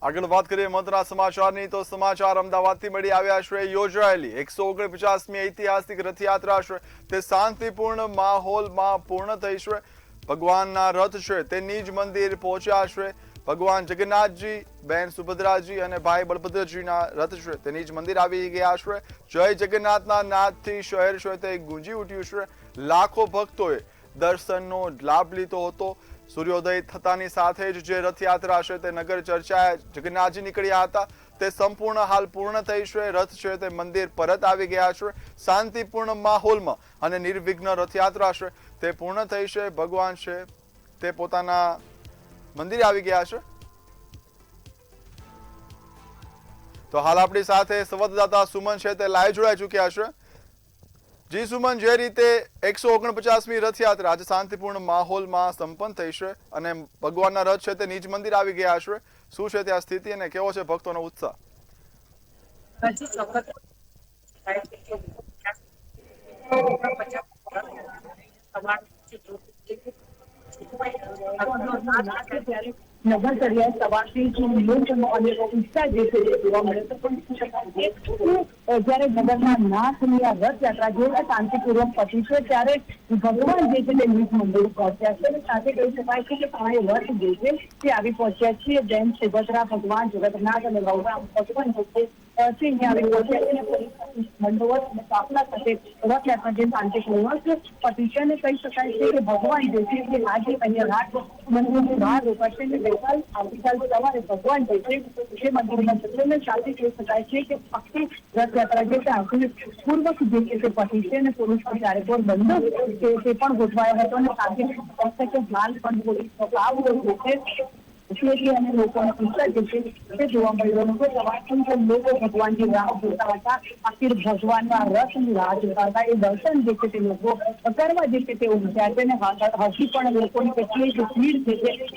આગળ વાત કરીએ મહત્વના સમાચારની તો સમાચાર અમદાવાદથી મળી આવ્યા છે। યોજાયેલી 149મી ઐતિહાસિક રથયાત્રા છે તે શાંતિપૂર્ણ માહોલમાં પૂર્ણ થઈ છે। ભગવાનના રથ છે તે નિજ મંદિર પહોંચ્યા છે। ભગવાન જગન્નાથજી, બહેન સુભદ્રાજી અને ભાઈ બળભદ્રજીના રથ છે તે નિજ મંદિર આવી ગયા છે। જય જગન્નાથના નાદથી શહેર છે તે ગુંજી ઉઠ્યું છે। લાખો ભક્તોએ દર્શનનો લાભ લીધો હતો। સૂર્યોદય થતાની સાથે જ જે રથયાત્રા છે તે નગર ચર્ચાએ જગન્નાથજી નીકળ્યા હતા તે સંપૂર્ણ હાલ પૂર્ણ થઈ છે। રથ છે તે મંદિર પરત આવી ગયા છે। શાંતિપૂર્ણ માહોલમાં અને નિર્વિઘ્ન રથયાત્રા છે તે પૂર્ણ થઈ છે। ભગવાન છે તે પોતાના મંદિરે આવી ગયા છે। તો હાલ આપણી સાથે સંવાદદાતા સુમન છે તે લાઈવ જોડાઈ ચૂક્યા છે। જી સુમન, જે રીતે 149મી રથયાત્રા આજે શાંતિપૂર્ણ માહોલમાં સંપન્ન થઈ છે અને ભગવાનના રથ છે તે નિજ મંદિર આવી ગયા છે, શું છે ત્યાં સ્થિતિ અને કેવો છે ભક્તોનો ઉત્સાહ? નગરચર્યા સવારથી ઉત્સાહ જે છે એ જોવા મળે છે, પણ જયારે નગરના નાથની આ રથયાત્રા જે શાંતિપૂર્વક પતી છે ત્યારે ભગવાન જે છે તે નિજ મંદિર પહોંચ્યા છે અને સાથે કહી શકાય છે કે તમારે રથ જે છે તે આવી પહોંચ્યા છે। બેન સુભદ્રા, ભગવાન જગન્નાથ અને ભગવાન જે છે અહીંયા આવી પહોંચ્યા છે અને મંડોળ અને કાફલા સાથે રથયાત્રા જે શાંતિપૂર્વક પતી છે અને કહી શકાય છે કે ભગવાન જે છે તે આજે અહીંયા રાત મંદિરની બહાર રોકાશે અને આવતીકાલ સવારે ભગવાન જે છે તે મંદિરમાં જશે અને સાથે કહી શકાય છે કે આખી રથયાત્રા જે શાંતિપૂર્વક જે છે તે પતી છે અને પોલીસનો ચારેકોર બંદોબસ્ત તે પણ ગોઠવાયો હતો અને સાથે કે હાલ પણ પોલીસનો કાબ જે છે અને લોકોનો ઉત્સાહ જે છે તે જોવા મળ્યો હતો। સવારથી લોકો ભગવાનની રાહ જોતા હતા, આખિર ભગવાનના રથની રાહ જોતા હતા। એ દર્શન જે છે તે લોકો કરવા જે છે તે ઉમટ્યા છે અને હજી પણ લોકોની કેટલી ભીડ છે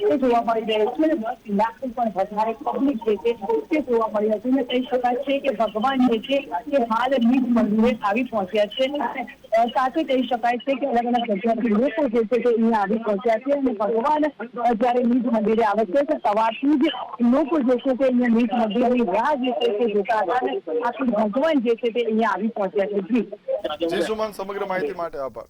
તે જોવા મળી રહી છે અને 10 લાખથી પણ વધારે પબ્લિક જે છે તે જોવા મળી હતી અને કહી શકાય છે કે ભગવાન જે છે તે હાલ નિજ મંદિરે આવી પહોંચ્યા છે અને સાથે કહી શકાય છે કે અલગ અલગ જગ્યાથી લોકો જે છે તે અહીંયા આવી પહોંચ્યા છે અને ભગવાન જયારે નિજ મંદિરે આવે છે તો સવારથી જ લોકો જે છે તે અહીંયા નિજ મંદિરની રાહ જે છે તે જોતા હતા અને આખી ભગવાન જે છે તે અહીંયા આવી પહોંચ્યા છે। જી સુમન, સમગ્ર માહિતી માટે આભાર।